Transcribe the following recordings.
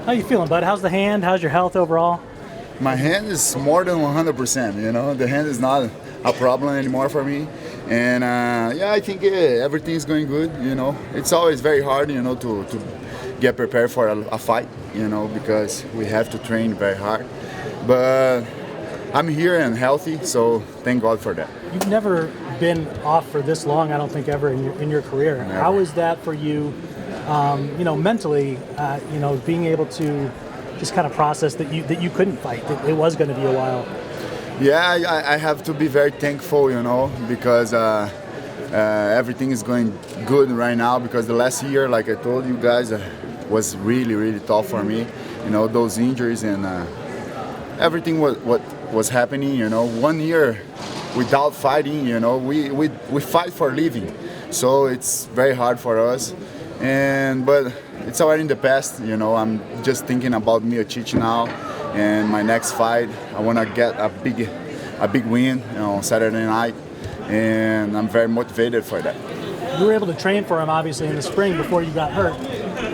How you feeling, bud? How's the hand? How's your health overall? My hand is more than 100%. The hand is not a problem anymore for me, and yeah, I think everything is going good. It's always very hard, to get prepared for a fight, because we have to train very hard. But I'm here and healthy, so thank God for that. You've never been off for this long, I don't think, ever in your career. Never. How is that for you, mentally, being able to just kind of process that you couldn't fight, that it was going to be a while? Yeah, I have to be very thankful, because everything is going good right now, because the last year, like I told you guys, was really, really tough for me. Those injuries and everything what was happening, 1 year without fighting, we fight for a living. So it's very hard for us. But it's already in the past, I'm just thinking about Miocic now and my next fight. I want to get a big win, on Saturday night, and I'm very motivated for that. You were able to train for him, obviously, in the spring before you got hurt.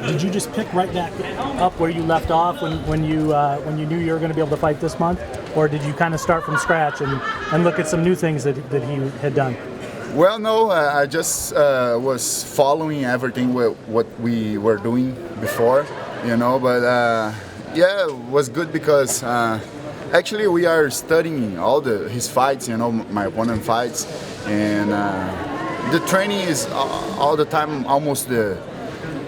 Did you just pick right back up where you left off when you knew you were going to be able to fight this month, or did you kind of start from scratch and look at some new things that he had done? Well, no, I just was following everything what we were doing before, But yeah, it was good because actually we are studying all his fights, my opponent fights, and the training is all the time almost the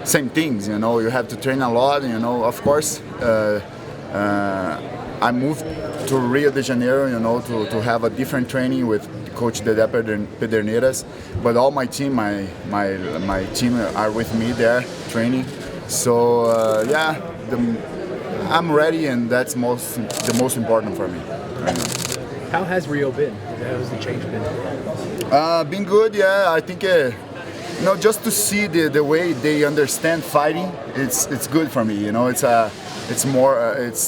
same things. You have to train a lot. Of course, I moved to Rio de Janeiro, to have a different training with Coach Dedé Pederneiras, but all my team, my team are with me there training. So yeah, I'm ready, and that's the most important for me right now. How has Rio been? How has the change been? Been good, yeah. I think just to see the way they understand fighting, it's good for me. It's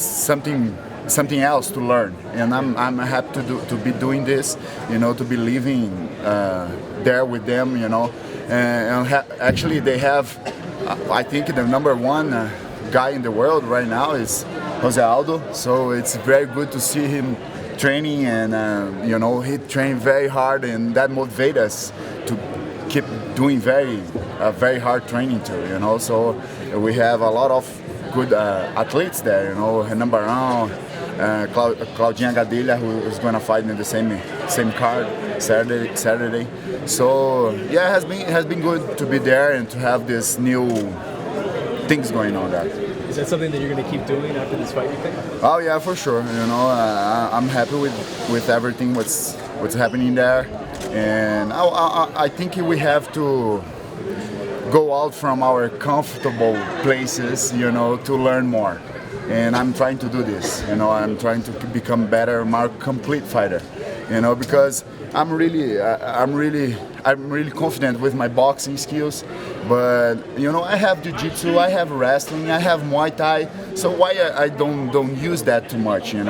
something else to learn, and I'm happy to be doing this, to be living there with them, and actually they have, I think the number one guy in the world right now is Jose Aldo, so it's very good to see him training, and he trained very hard, and that motivates us to keep doing very hard training too, so we have a lot of good athletes there, Renan Barão, Claudinha Gadelha, who is going to fight in the same card Saturday. So yeah, it has been good to be there and to have this new things going on there. Is that something that you're going to keep doing after this fight, you think? Oh yeah, for sure. I'm happy with everything what's happening there, and I think we have to go out from our comfortable places, to learn more. And I'm trying to do this, I'm trying to become better, more complete fighter, because I'm really confident with my boxing skills, but I have jiu-jitsu, I have wrestling, I have Muay Thai, so why I don't use that too much, in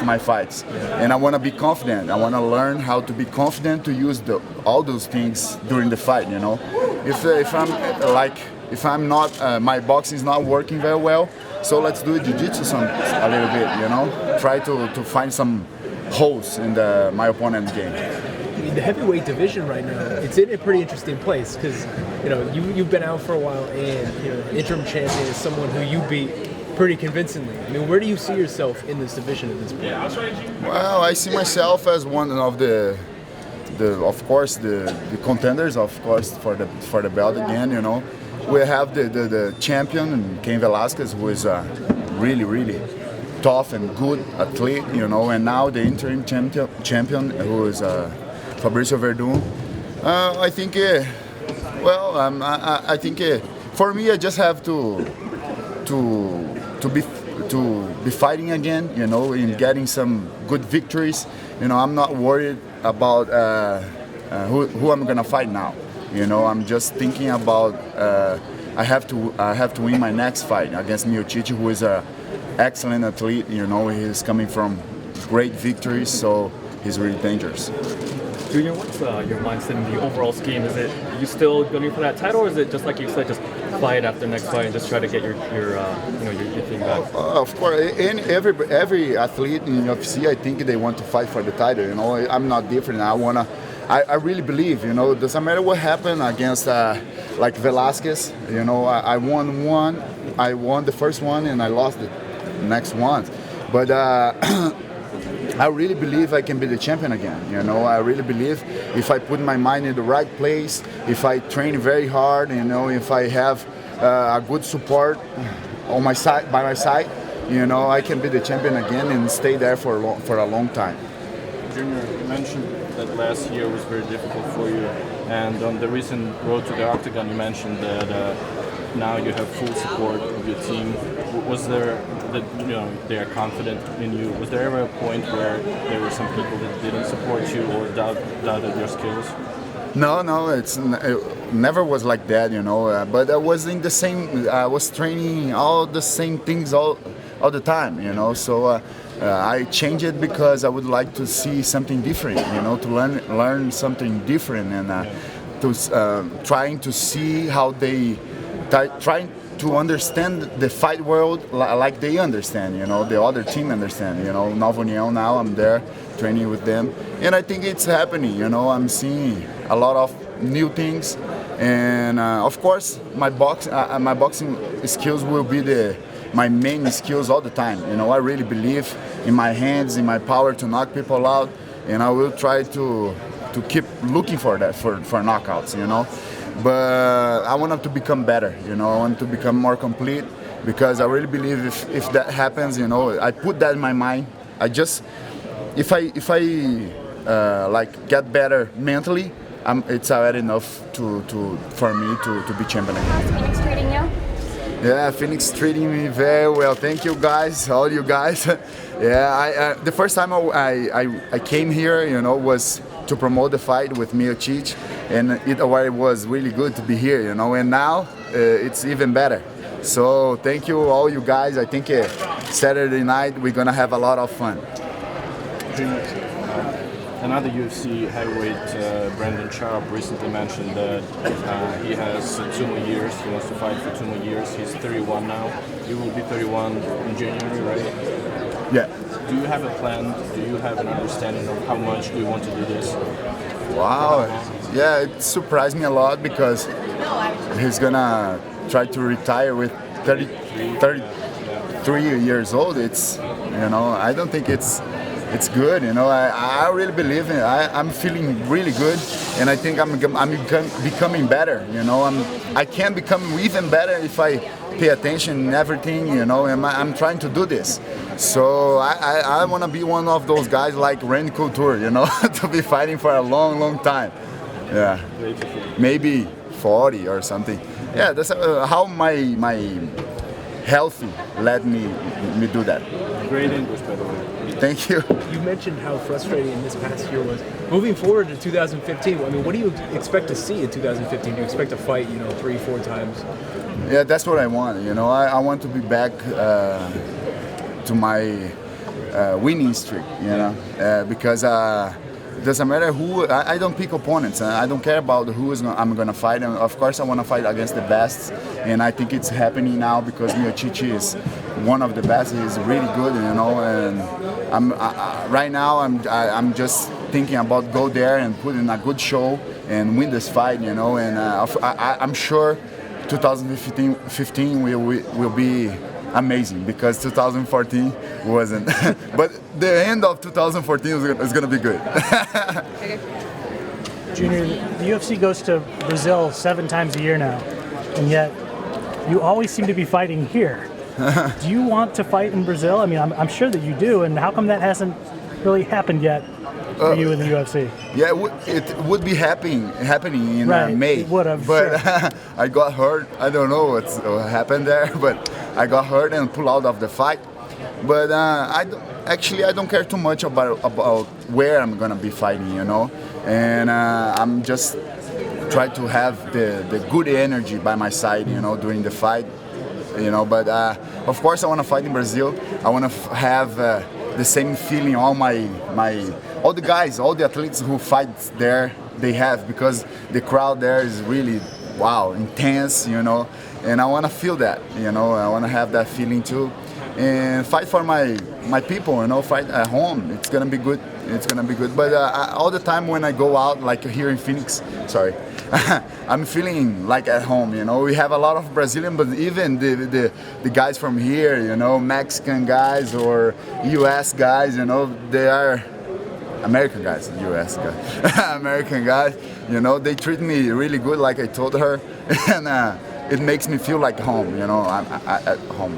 my fights? And I want to be confident. I want to learn how to be confident to use all those things during the fight, If I'm not, my boxing is not working very well, so let's do jiu-jitsu a little bit, Try to find some holes in my opponent's game. The heavyweight division right now, it's in a pretty interesting place because, you've been out for a while, and, interim champion is someone who you beat pretty convincingly. I mean, where do you see yourself in this division at this point? Well, I see myself as one of the contenders, of course, for the belt again, We have the champion, Cain Velasquez, who is a really, really tough and good athlete, and now the interim champion, who is Fabricio Verdun. I think, I think for me, I just have to be fighting again, in getting some good victories. I'm not worried about who I'm gonna fight now. I'm just thinking about I have to win my next fight against Miocic, who is an excellent athlete. He's coming from great victories, so he's really dangerous. Junior, what's your mindset in the overall scheme? Is it you still going for that title, or is it just like you said, just fight after next fight and just try to get your thing back? Of course, every athlete in UFC, I think they want to fight for the title. You know, I'm not different. I really believe. You know, doesn't matter what happened against like Velasquez. You know, I won one. I won the first one and I lost the next one. But I really believe I can be the champion again. You know, I really believe if I put my mind in the right place, if I train very hard, you know, if I have a good support on my side, by my side, you know, I can be the champion again and stay there for a long time. Junior, you mentioned that last year was very difficult for you, and on the recent road to the octagon, you mentioned that now you have full support of your team. Was there that they are confident in you? Was there ever a point where there were some people that didn't support you or doubted your skills? No, it never was like that, you know. But I was in the same. I was training all the same things all the time, you know. So I changed it because I would like to see something different, you know, to learn something different and to trying to see how they trying to understand the fight world like they understand, you know, the other team understand, you know. Nova Uniao now, I'm there training with them, and I think it's happening, you know. I'm seeing a lot of new things, and of course my boxing skills will be my main skills all the time, you know. I really believe in my hands, in my power to knock people out, and I will try to keep looking for that, for knockouts, you know. But I want to become better, you know. I want to become more complete, because I really believe if that happens, you know, I put that in my mind. I just, if I like get better mentally, it's already enough for me to be champion again. How's Phoenix treating you? Yeah, Phoenix treating me very well. Thank you guys, all you guys. Yeah, the first time I came here, you know, was to promote the fight with Miocic, and it was really good to be here, you know. And now it's even better. So thank you, all you guys. I think Saturday night we're gonna have a lot of fun. Another UFC heavyweight, Brandon Sharp, recently mentioned that he has 2 more years. He wants to fight for 2 more years. He's 31 now. You will be 31 in January, right? Yeah. Do you have a plan? Do you have an understanding of how much do you want to do this? Wow. Yeah, it surprised me a lot, because he's gonna try to retire with 33 years old. It's, you know, I don't think it's good, you know. I really believe in it. I'm feeling really good, and I think I'm becoming better, you know. I can become even better if I pay attention in everything, you know, and I'm trying to do this. So I want to be one of those guys like Randy Couture, you know, to be fighting for a long time. Yeah, maybe 40 or something. Yeah, that's how my healthy let me do that. Great English, by the way. Thank you. You mentioned how frustrating this past year was. Moving forward to 2015, I mean, what do you expect to see in 2015? Do you expect to fight, 3-4 times? Yeah, that's what I want. You know, I want to be back to my winning streak. You know, because doesn't matter who. I don't pick opponents. I don't care about who I'm gonna fight. And of course, I want to fight against the best. And I think it's happening now, because Miocic is one of the best. He's really good, you know. And right now I'm just thinking about go there and put in a good show and win this fight, you know. And I'm sure 2015 will be amazing, because 2014 wasn't. But the end of 2014 is going to be good. Junior, the UFC goes to Brazil 7 times a year now, and yet you always seem to be fighting here. Do you want to fight in Brazil? I mean, I'm sure that you do, and how come that hasn't really happened yet for you in the UFC? Yeah, it would be happening in May. It would have, but sure. I got hurt. I don't know what happened there, but I got hurt and pulled out of the fight. But I don't care too much about where I'm gonna be fighting, you know. And I'm just trying to have the good energy by my side, you know, during the fight, you know. But of course, I want to fight in Brazil. I want to have the same feeling all the guys, all the athletes who fight there, they have, because the crowd there is really, wow, intense, you know, and I want to feel that, you know, I want to have that feeling too, and fight for my people, you know, fight at home. It's gonna be good. It's gonna be good. But all the time when I go out, like here in Phoenix, sorry, I'm feeling like at home. You know, we have a lot of Brazilian, but even the guys from here, you know, Mexican guys or U.S. guys, you know, they are American guys, U.S. guys, American guys. You know, they treat me really good, like I told her, and it makes me feel like home. You know, I'm at home.